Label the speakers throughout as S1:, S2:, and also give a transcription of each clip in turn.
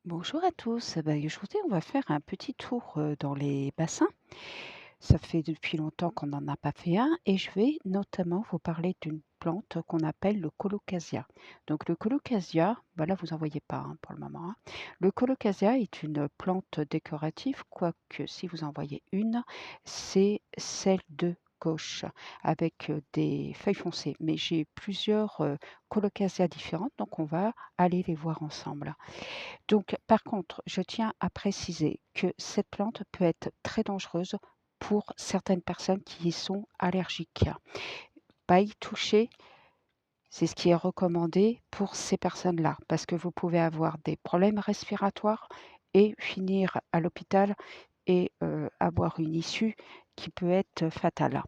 S1: Bonjour à tous. Aujourd'hui, on va faire un petit tour dans les bassins. Ça fait depuis longtemps qu'on n'en a pas fait un et je vais notamment vous parler d'une plante qu'on appelle le colocasia. Donc le colocasia, bah là vous en voyez pas hein, pour le moment, hein. Le colocasia est une plante décorative, quoique si vous en voyez une, c'est celle de gauche avec des feuilles foncées. Mais j'ai plusieurs colocasia différentes, donc on va aller les voir ensemble. Donc, par contre, je tiens à préciser que cette plante peut être très dangereuse pour certaines personnes qui y sont allergiques. Pas y toucher, c'est ce qui est recommandé pour ces personnes-là, parce que vous pouvez avoir des problèmes respiratoires et finir à l'hôpital et avoir une issue qui peut être fatale.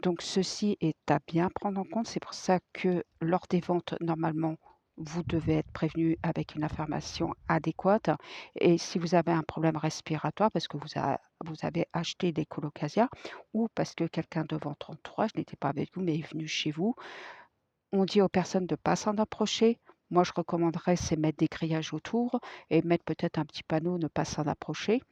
S1: Donc ceci est à bien prendre en compte. C'est pour ça que lors des ventes, normalement, vous devez être prévenu avec une information adéquate. Et si vous avez un problème respiratoire, parce que vous avez acheté des colocasia ou parce que quelqu'un de votre entourage n'était pas avec vous, mais est venu chez vous, on dit aux personnes de ne pas s'en approcher. Moi, je recommanderais, c'est mettre des grillages autour et mettre peut-être un petit panneau, ne pas s'en approcher.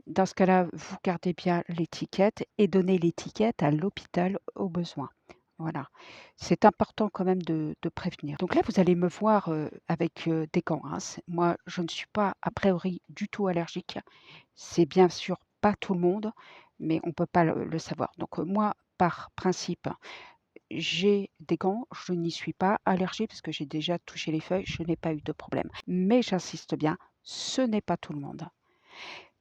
S1: Dans ce cas-là, vous gardez bien l'étiquette et donnez l'étiquette à l'hôpital au besoin. Voilà, c'est important quand même de prévenir. Donc là, vous allez me voir avec des gants, hein. Moi, je ne suis pas a priori du tout allergique. C'est bien sûr pas tout le monde, mais on ne peut pas le savoir. Donc moi, par principe, j'ai des gants, je n'y suis pas allergique parce que j'ai déjà touché les feuilles, je n'ai pas eu de problème. Mais j'insiste bien, ce n'est pas tout le monde.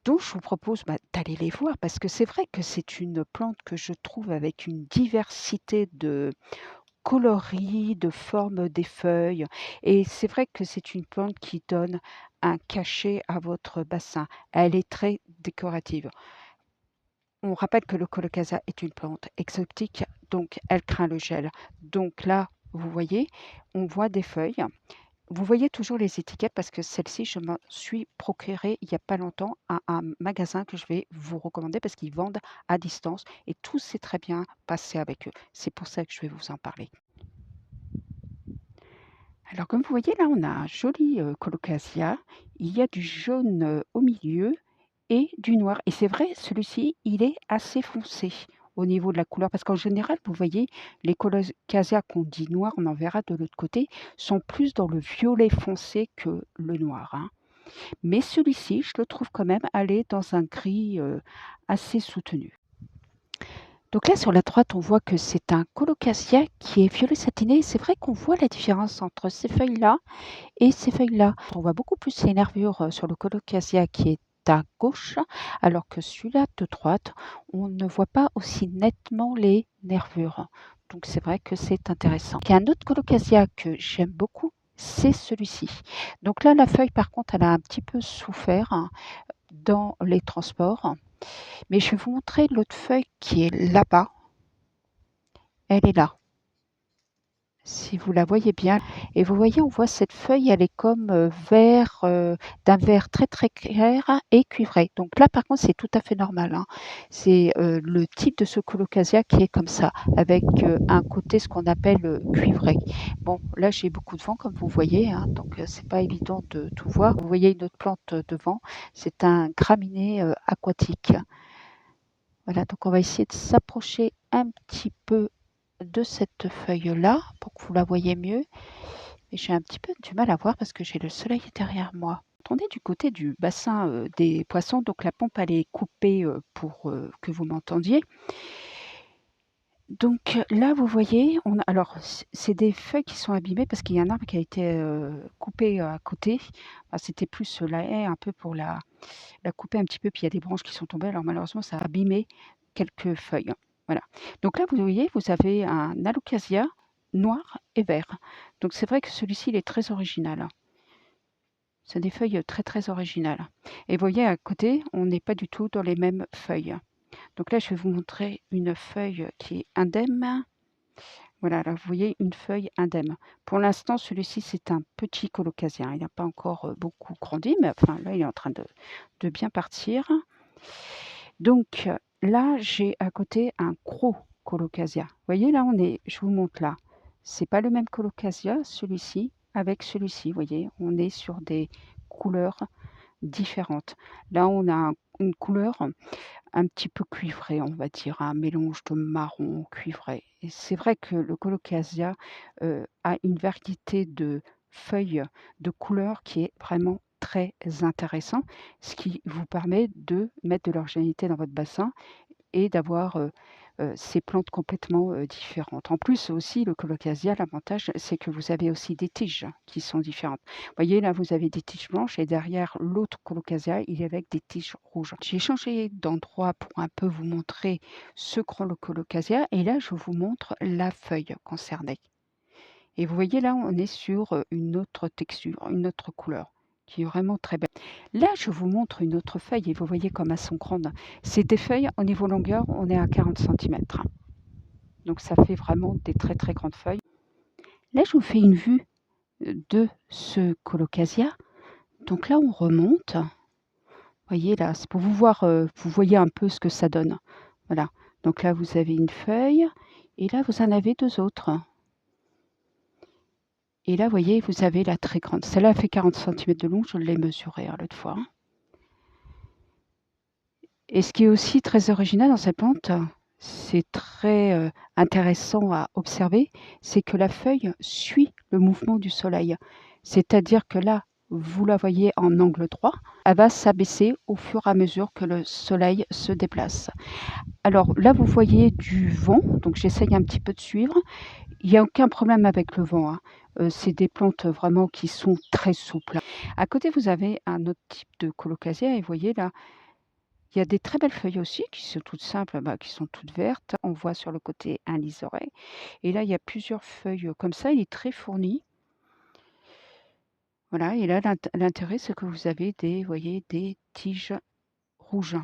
S1: Donc je vous propose, d'aller les voir parce que c'est vrai que c'est une plante que je trouve avec une diversité de coloris, de formes des feuilles et c'est vrai que c'est une plante qui donne un cachet à votre bassin. Elle est très décorative. On rappelle que le colocasia est une plante exotique, donc elle craint le gel. Donc là, vous voyez, on voit des feuilles. Vous voyez toujours les étiquettes parce que celle-ci, je m'en suis procurée il n'y a pas longtemps à un magasin que je vais vous recommander parce qu'ils vendent à distance et tout s'est très bien passé avec eux. C'est pour ça que je vais vous en parler. Alors comme vous voyez là, on a un joli colocasia. Il y a du jaune au milieu et du noir. Et c'est vrai, celui-ci, il est assez foncé au niveau de la couleur parce qu'en général, vous voyez, les colocasia qu'on dit noir, on en verra de l'autre côté, sont plus dans le violet foncé que le noir, hein. Mais celui-ci, je le trouve quand même aller dans un gris assez soutenu. Donc là, sur la droite, on voit que c'est un colocasia qui est violet satiné. C'est vrai qu'on voit la différence entre ces feuilles-là et ces feuilles-là. On voit beaucoup plus les nervures sur le colocasia qui est à gauche, alors que celui-là de droite, on ne voit pas aussi nettement les nervures. Donc c'est vrai que c'est intéressant. Il y a un autre colocasia que j'aime beaucoup, c'est celui-ci. Donc là, la feuille, par contre, elle a un petit peu souffert dans les transports. Mais je vais vous montrer l'autre feuille qui est là-bas. Elle est là. Si vous la voyez bien et vous voyez, on voit cette feuille, elle est comme, vert, d'un vert très, très clair et cuivré. Donc là, par contre, c'est tout à fait normal, hein. C'est, le type de ce colocasia qui est comme ça, avec, un côté, ce qu'on appelle, cuivré. Bon, là, j'ai beaucoup de vent comme vous voyez, hein, donc c'est pas évident de tout voir. Vous voyez une autre plante, devant, c'est un graminé, aquatique. Voilà, donc on va essayer de s'approcher un petit peu de cette feuille-là pour que vous la voyez mieux. Mais j'ai un petit peu du mal à voir parce que j'ai le soleil derrière moi. On est du côté du bassin des poissons, donc la pompe elle est coupée pour que vous m'entendiez. Donc là, vous voyez, alors c'est des feuilles qui sont abîmées parce qu'il y a un arbre qui a été coupé à côté. Enfin, c'était plus la haie un peu pour la couper un petit peu, puis il y a des branches qui sont tombées. Alors malheureusement, ça a abîmé quelques feuilles. Voilà. Donc là, vous voyez, vous avez un alocasia noir et vert. Donc c'est vrai que celui-ci, il est très original. C'est des feuilles très très originales. Et vous voyez, à côté, on n'est pas du tout dans les mêmes feuilles. Donc là, je vais vous montrer une feuille qui est indemne. Voilà, là, vous voyez une feuille indemne. Pour l'instant, celui-ci, c'est un petit colocasia. Il n'a pas encore beaucoup grandi, mais enfin, là, il est en train de bien partir. Donc là, j'ai à côté un gros colocasia. Vous voyez, là, je vous montre là. C'est pas le même colocasia, celui-ci, avec celui-ci. Vous voyez, on est sur des couleurs. différentes. Là, on a une couleur un petit peu cuivré, on va dire, un mélange de marron cuivré. Et c'est vrai que le colocasia a une variété de feuilles, de couleurs qui est vraiment très intéressant, ce qui vous permet de mettre de l'originalité dans votre bassin et d'avoir ces plantes complètement différentes. En plus aussi, le colocasia, l'avantage, c'est que vous avez aussi des tiges qui sont différentes. Vous voyez, là, vous avez des tiges blanches et derrière l'autre colocasia, il est avec des tiges rouges. J'ai changé d'endroit pour un peu vous montrer ce colocasia et là, je vous montre la feuille concernée. Et vous voyez, là, on est sur une autre texture, une autre couleur qui est vraiment très belle. Là, je vous montre une autre feuille et vous voyez comme elles sont grandes. C'est des feuilles, au niveau longueur, on est à 40 cm. Donc ça fait vraiment des très très grandes feuilles. Là, je vous fais une vue de ce colocasia. Donc là, on remonte. Vous voyez là, c'est pour vous voir, vous voyez un peu ce que ça donne. Voilà. Donc là, vous avez une feuille et là, vous en avez deux autres. Et là, vous voyez, vous avez la très grande. Celle-là fait 40 cm de long, je l'ai mesurée l'autre fois. Et ce qui est aussi très original dans cette plante, c'est très intéressant à observer, c'est que la feuille suit le mouvement du soleil. C'est-à-dire que là, vous la voyez en angle droit, elle va s'abaisser au fur et à mesure que le soleil se déplace. Alors là, vous voyez du vent, donc j'essaye un petit peu de suivre. Il n'y a aucun problème avec le vent, hein. C'est des plantes vraiment qui sont très souples. À côté, vous avez un autre type de colocasia et vous voyez là, il y a des très belles feuilles aussi qui sont toutes simples, qui sont toutes vertes. On voit sur le côté un liseré et là, il y a plusieurs feuilles comme ça, il est très fourni. Voilà et là, l'intérêt, c'est que vous avez des, vous voyez, des tiges rouges.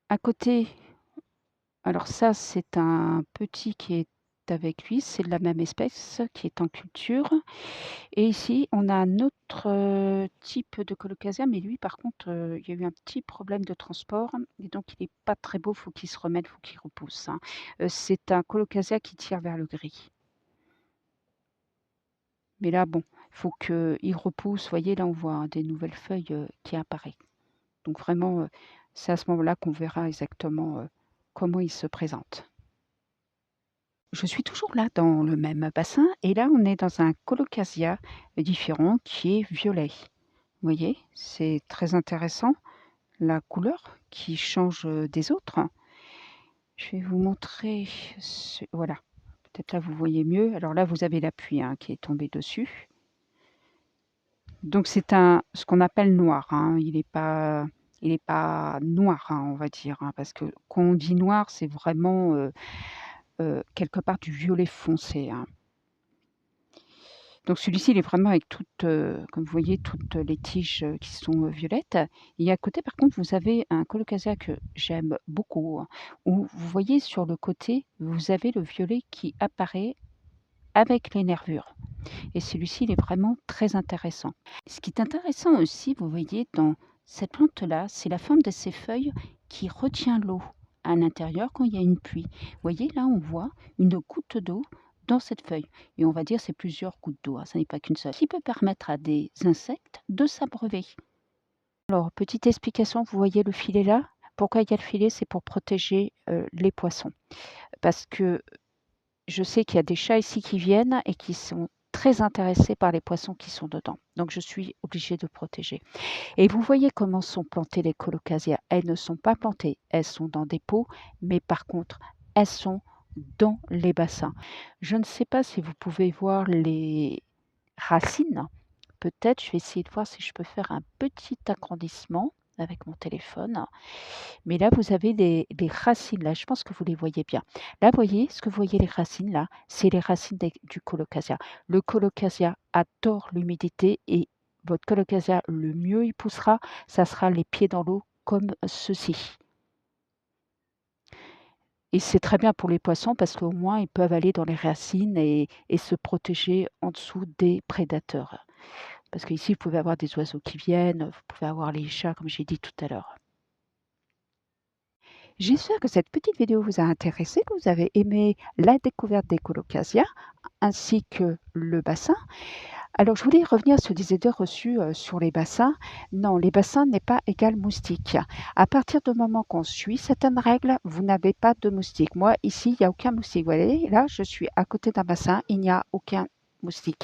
S1: À côté, alors ça, c'est un petit qui est avec lui, c'est de la même espèce qui est en culture. Et ici, on a un autre type de colocasia, mais lui, par contre, il y a eu un petit problème de transport et donc il n'est pas très beau, il faut qu'il se remette, il faut qu'il repousse, hein. C'est un colocasia qui tire vers le gris. Mais là, bon, il faut qu'il repousse. Vous voyez, là, on voit des nouvelles feuilles qui apparaissent. Donc vraiment, c'est à ce moment-là qu'on verra exactement comment il se présente. Je suis toujours là dans le même bassin et là, on est dans un colocasia différent qui est violet. Vous voyez, c'est très intéressant, la couleur qui change des autres. Je vais vous montrer, voilà, peut-être là vous voyez mieux. Alors là, vous avez la pluie hein, qui est tombée dessus. Donc c'est ce qu'on appelle noir, hein. Il est pas noir, hein, on va dire, hein, parce que quand on dit noir, c'est vraiment quelque part du violet foncé, hein. Donc celui-ci, il est vraiment avec toutes, comme vous voyez, toutes les tiges qui sont violettes. Et à côté, par contre, vous avez un colocasia que j'aime beaucoup, hein, où vous voyez sur le côté, vous avez le violet qui apparaît avec les nervures. Et celui-ci, il est vraiment très intéressant. Ce qui est intéressant aussi, vous voyez, dans cette plante-là, c'est la forme de ses feuilles qui retient l'eau à l'intérieur quand il y a une pluie. Vous voyez, là, on voit une goutte d'eau dans cette feuille. Et on va dire c'est plusieurs gouttes d'eau, hein, ça n'est pas qu'une seule, qui peut permettre à des insectes de s'abreuver. Alors, petite explication, vous voyez le filet là? Pourquoi il y a le filet? C'est pour protéger les poissons. Parce que je sais qu'il y a des chats ici qui viennent et qui sont très intéressés par les poissons qui sont dedans. Donc, je suis obligée de protéger. Et vous voyez comment sont plantées les colocasia. Elles ne sont pas plantées, elles sont dans des pots, mais par contre, elles sont dans les bassins. Je ne sais pas si vous pouvez voir les racines. Peut-être, je vais essayer de voir si je peux faire un petit agrandissement avec mon téléphone. Mais là, vous avez les racines, là, je pense que vous les voyez bien. Là, vous voyez, ce que vous voyez, les racines, là, c'est les racines du colocasia. Le colocasia adore l'humidité et votre colocasia, le mieux il poussera, ça sera les pieds dans l'eau comme ceci. Et c'est très bien pour les poissons parce qu'au moins ils peuvent aller dans les racines et se protéger en dessous des prédateurs. Parce qu'ici, vous pouvez avoir des oiseaux qui viennent, vous pouvez avoir les chats, comme j'ai dit tout à l'heure. J'espère que cette petite vidéo vous a intéressé, que vous avez aimé la découverte des colocasia ainsi que le bassin. Alors, je voulais revenir sur des idées reçues sur les bassins. Non, les bassins n'est pas égal moustique. À partir du moment qu'on suit certaines règles, vous n'avez pas de moustiques. Moi, ici, il n'y a aucun moustique. Vous voyez, là, je suis à côté d'un bassin, il n'y a aucun moustique.